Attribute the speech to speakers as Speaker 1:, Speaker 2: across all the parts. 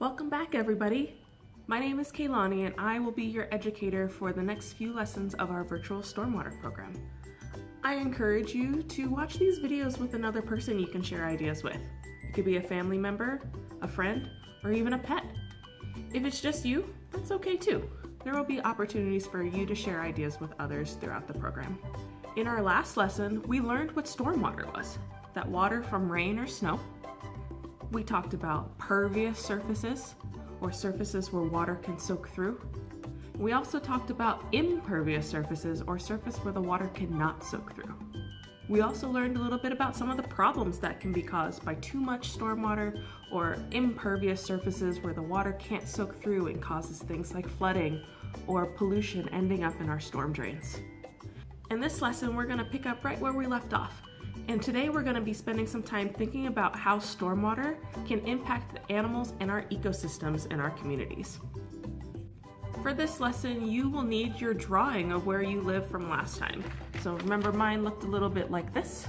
Speaker 1: Welcome back, everybody. My name is Kaylani and I will be your educator for the next few lessons of our virtual stormwater program. I encourage you to watch these videos with another person you can share ideas with. It could be a family member, a friend, or even a pet. If it's just you, that's okay too. There will be opportunities for you to share ideas with others throughout the program. In our last lesson, we learned what stormwater was, that water from rain or snow. We talked about pervious surfaces, or surfaces where water can soak through. We also talked about impervious surfaces, or surface where the water cannot soak through. We also learned a little bit about some of the problems that can be caused by too much stormwater or impervious surfaces where the water can't soak through and causes things like flooding or pollution ending up in our storm drains. In this lesson, we're going to pick up right where we left off. And today we're going to be spending some time thinking about how stormwater can impact the animals and our ecosystems in our communities. For this lesson, you will need your drawing of where you live from last time. So remember, mine looked a little bit like this.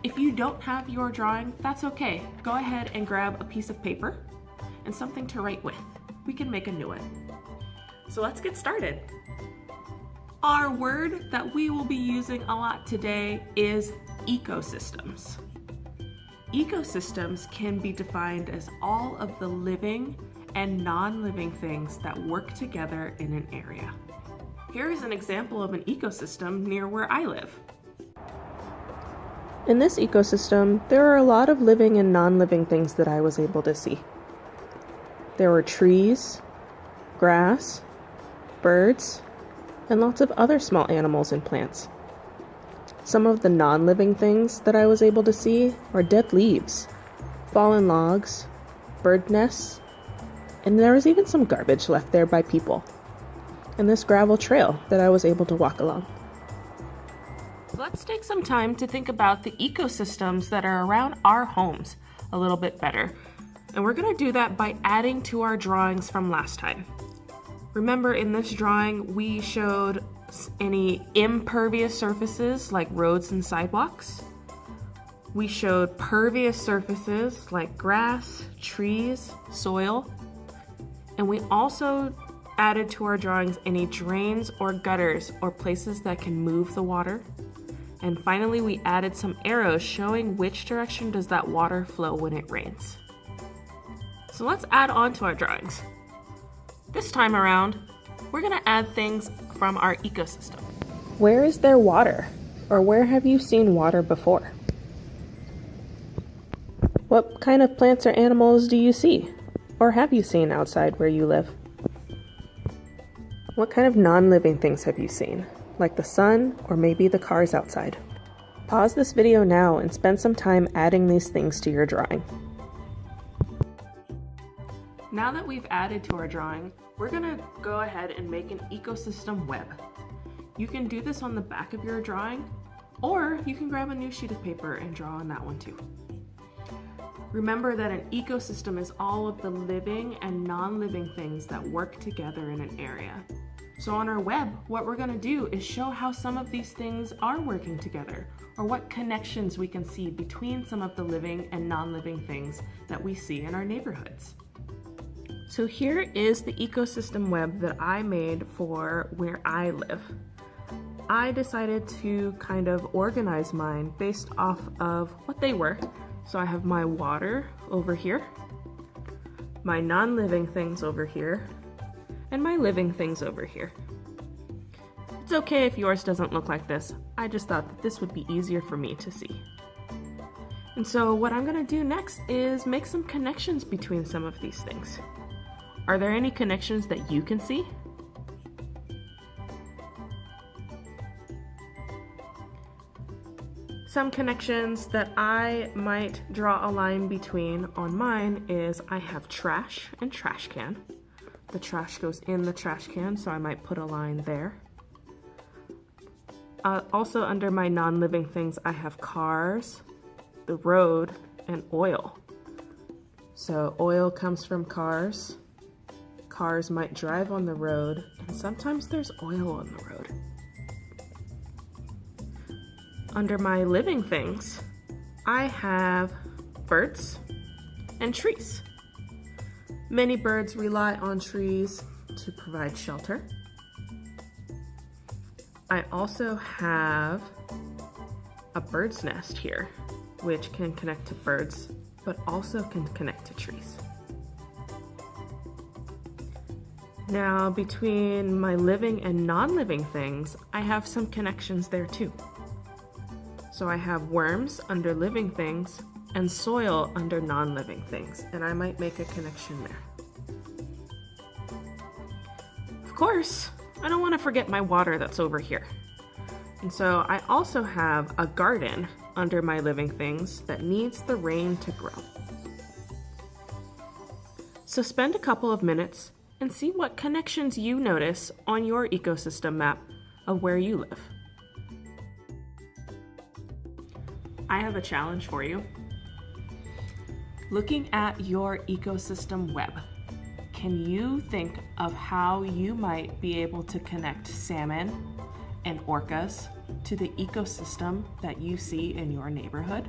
Speaker 1: If you don't have your drawing, that's okay. Go ahead and grab a piece of paper and something to write with. We can make a new one. So let's get started. Our word that we will be using a lot today is ecosystems. Ecosystems can be defined as all of the living and non-living things that work together in an area. Here is an example of an ecosystem near where I live. In this ecosystem, there are a lot of living and non-living things that I was able to see. There were trees, grass, birds, and lots of other small animals and plants. Some of the non-living things that I was able to see are dead leaves, fallen logs, bird nests, and there was even some garbage left there by people, and this gravel trail that I was able to walk along. Let's take some time to think about the ecosystems that are around our homes a little bit better, and we're going to do that by adding to our drawings from last time. Remember, in this drawing, we showed any impervious surfaces like roads and sidewalks. We showed pervious surfaces like grass, trees, soil. And we also added to our drawings any drains or gutters or places that can move the water. And finally, we added some arrows showing which direction does that water flow when it rains. So let's add on to our drawings. This time around, we're going to add things from our ecosystem. Where is there water? Or where have you seen water before? What kind of plants or animals do you see? Or have you seen outside where you live? What kind of non-living things have you seen? Like the sun or maybe the cars outside? Pause this video now and spend some time adding these things to your drawing. Now that we've added to our drawing, we're going to go ahead and make an ecosystem web. You can do this on the back of your drawing, or you can grab a new sheet of paper and draw on that one too. Remember that an ecosystem is all of the living and non-living things that work together in an area. So on our web, what we're going to do is show how some of these things are working together, or what connections we can see between some of the living and non-living things that we see in our neighborhoods. So here is the ecosystem web that I made for where I live. I decided to kind of organize mine based off of what they were. So I have my water over here, my non-living things over here, and my living things over here. It's okay if yours doesn't look like this. I just thought that this would be easier for me to see. And so what I'm going to do next is make some connections between some of these things. Are there any connections that you can see? Some connections that I might draw a line between on mine is I have trash and trash can. The trash goes in the trash can, so I might put a line there. Also under my non-living things, I have cars, the road, and oil. So oil comes from cars. Cars might drive on the road, and sometimes there's oil on the road. Under my living things, I have birds and trees. Many birds rely on trees to provide shelter. I also have a bird's nest here, which can connect to birds, but also can connect to trees. Now, between my living and non-living things, I have some connections there too. So I have worms under living things and soil under non-living things, and I might make a connection there. Of course, I don't want to forget my water that's over here. And so I also have a garden under my living things that needs the rain to grow. So spend a couple of minutes and see what connections you notice on your ecosystem map of where you live. I have a challenge for you. Looking at your ecosystem web, can you think of how you might be able to connect salmon and orcas to the ecosystem that you see in your neighborhood?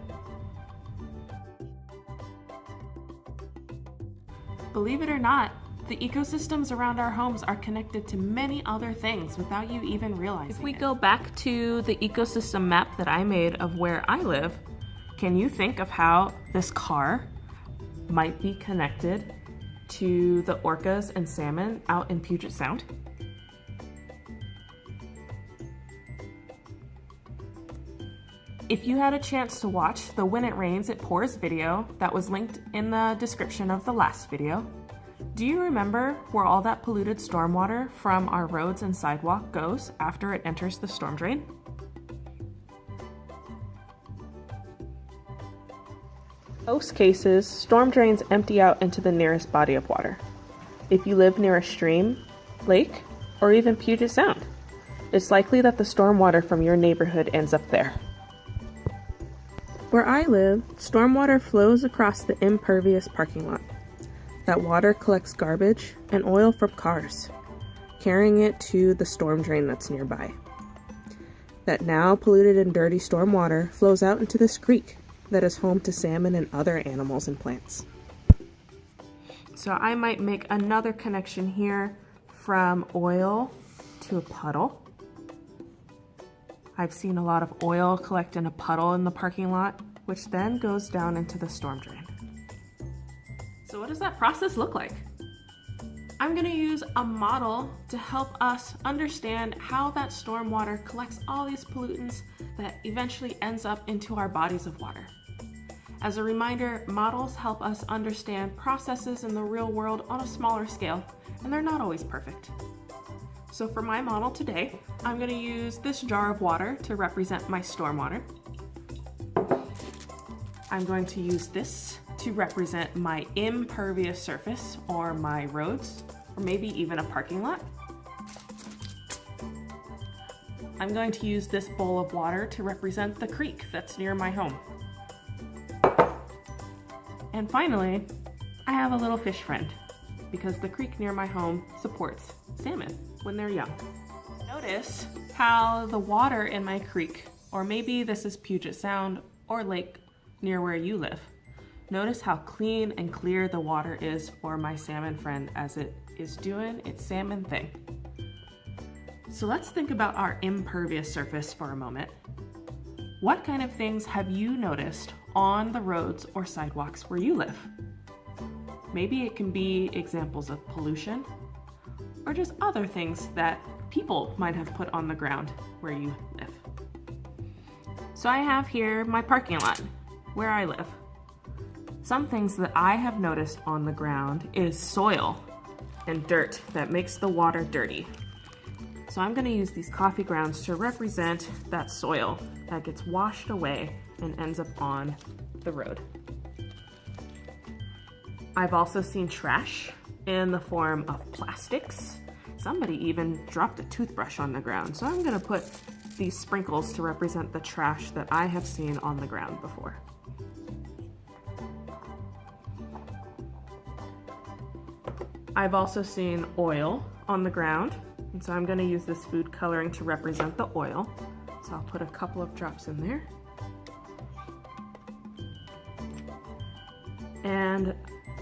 Speaker 1: Believe it or not, the ecosystems around our homes are connected to many other things without you even realizing it. If we go back to the ecosystem map that I made of where I live, can you think of how this car might be connected to the orcas and salmon out in Puget Sound? If you had a chance to watch the When It Rains, It Pours video that was linked in the description of the last video, do you remember where all that polluted stormwater from our roads and sidewalk goes after it enters the storm drain? In most cases, storm drains empty out into the nearest body of water. If you live near a stream, lake, or even Puget Sound, it's likely that the stormwater from your neighborhood ends up there. Where I live, stormwater flows across the impervious parking lot. That water collects garbage and oil from cars, carrying it to the storm drain that's nearby. That now polluted and dirty stormwater flows out into this creek that is home to salmon and other animals and plants. So I might make another connection here from oil to a puddle. I've seen a lot of oil collect in a puddle in the parking lot, which then goes down into the storm drain. So what does that process look like? I'm going to use a model to help us understand how that stormwater collects all these pollutants that eventually ends up into our bodies of water. As a reminder, models help us understand processes in the real world on a smaller scale, and they're not always perfect. So for my model today, I'm going to use this jar of water to represent my stormwater. I'm going to use this to represent my impervious surface, or my roads, or maybe even a parking lot. I'm going to use this bowl of water to represent the creek that's near my home. And finally, I have a little fish friend, because the creek near my home supports salmon when they're young. Notice how the water in my creek, or maybe this is Puget Sound or lake near where you live, notice how clean and clear the water is for my salmon friend as it is doing its salmon thing. So let's think about our impervious surface for a moment. What kind of things have you noticed on the roads or sidewalks where you live? Maybe it can be examples of pollution, or just other things that people might have put on the ground where you live. So I have here my parking lot, where I live. Some things that I have noticed on the ground is soil and dirt that makes the water dirty. So I'm going to use these coffee grounds to represent that soil that gets washed away and ends up on the road. I've also seen trash in the form of plastics. Somebody even dropped a toothbrush on the ground. So I'm going to put these sprinkles to represent the trash that I have seen on the ground before. I've also seen oil on the ground, and so I'm going to use this food coloring to represent the oil. So I'll put a couple of drops in there. And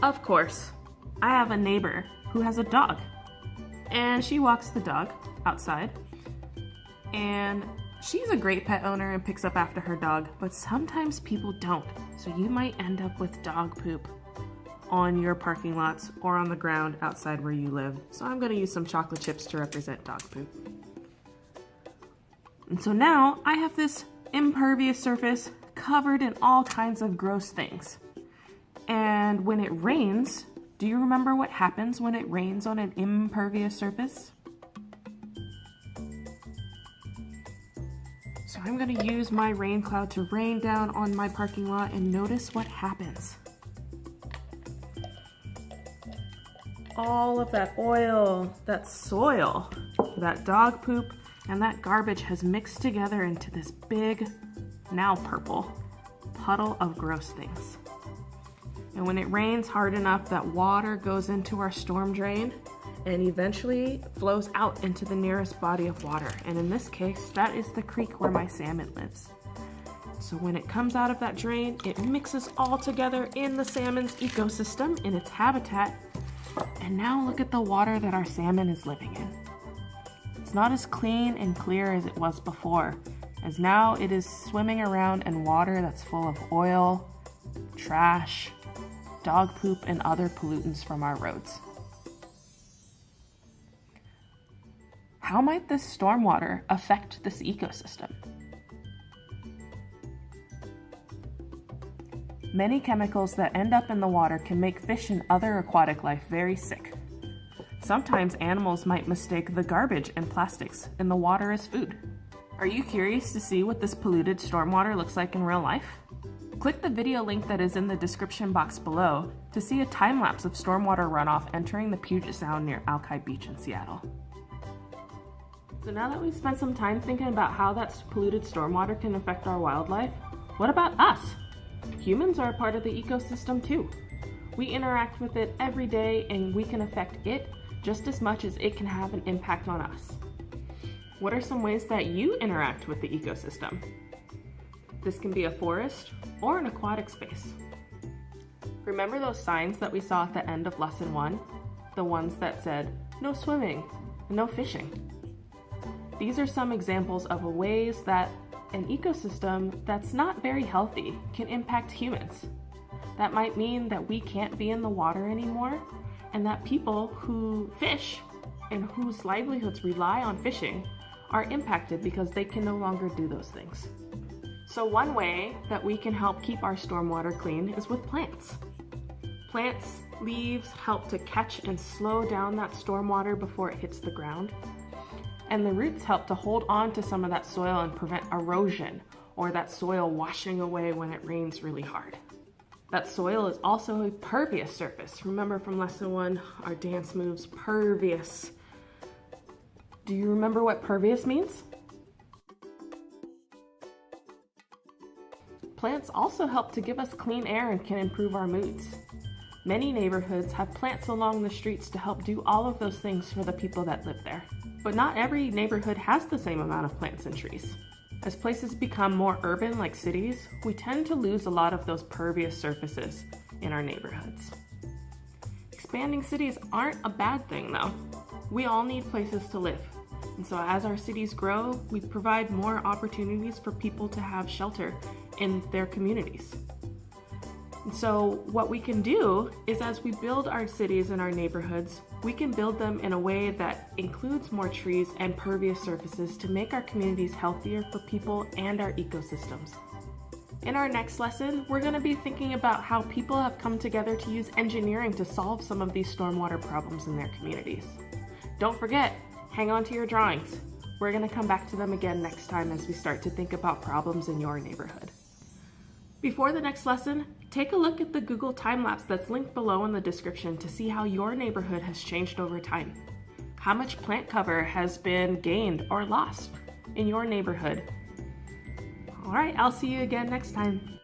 Speaker 1: of course, I have a neighbor who has a dog, and she walks the dog outside, and she's a great pet owner and picks up after her dog, but sometimes people don't. So you might end up with dog poop on your parking lots or on the ground outside where you live. So I'm gonna use some chocolate chips to represent dog poop. And so now I have this impervious surface covered in all kinds of gross things. And when it rains, do you remember what happens when it rains on an impervious surface? So I'm gonna use my rain cloud to rain down on my parking lot and notice what happens. All of that oil, that soil, that dog poop, and that garbage has mixed together into this big, now purple, puddle of gross things. And when it rains hard enough, that water goes into our storm drain and eventually flows out into the nearest body of water. And in this case, that is the creek where my salmon lives. So when it comes out of that drain, it mixes all together in the salmon's ecosystem, in its habitat. And now look at the water that our salmon is living in. It's not as clean and clear as it was before, as now it is swimming around in water that's full of oil, trash, dog poop, and other pollutants from our roads. How might this stormwater affect this ecosystem? Many chemicals that end up in the water can make fish and other aquatic life very sick. Sometimes animals might mistake the garbage and plastics in the water as food. Are you curious to see what this polluted stormwater looks like in real life? Click the video link that is in the description box below to see a time lapse of stormwater runoff entering the Puget Sound near Alki Beach in Seattle. So now that we've spent some time thinking about how that polluted stormwater can affect our wildlife, what about us? Humans are a part of the ecosystem too. We interact with it every day and we can affect it just as much as it can have an impact on us. What are some ways that you interact with the ecosystem? This can be a forest or an aquatic space. Remember those signs that we saw at the end of lesson 1? The ones that said, no swimming, no fishing. These are some examples of ways that an ecosystem that's not very healthy can impact humans. That might mean that we can't be in the water anymore, and that people who fish and whose livelihoods rely on fishing are impacted because they can no longer do those things. So one way that we can help keep our stormwater clean is with plants. Plants' leaves help to catch and slow down that stormwater before it hits the ground. And the roots help to hold on to some of that soil and prevent erosion or that soil washing away when it rains really hard. That soil is also a pervious surface. Remember from lesson 1, our dance moves, pervious. Do you remember what pervious means? Plants also help to give us clean air and can improve our moods. Many neighborhoods have plants along the streets to help do all of those things for the people that live there. But not every neighborhood has the same amount of plants and trees. As places become more urban like cities, we tend to lose a lot of those pervious surfaces in our neighborhoods. Expanding cities aren't a bad thing though. We all need places to live. And so as our cities grow, we provide more opportunities for people to have shelter in their communities. And so what we can do is as we build our cities and our neighborhoods, we can build them in a way that includes more trees and pervious surfaces to make our communities healthier for people and our ecosystems. In our next lesson, we're going to be thinking about how people have come together to use engineering to solve some of these stormwater problems in their communities. Don't forget, hang on to your drawings. We're going to come back to them again next time as we start to think about problems in your neighborhood. Before the next lesson, take a look at the Google time-lapse that's linked below in the description to see how your neighborhood has changed over time. How much plant cover has been gained or lost in your neighborhood? All right, I'll see you again next time.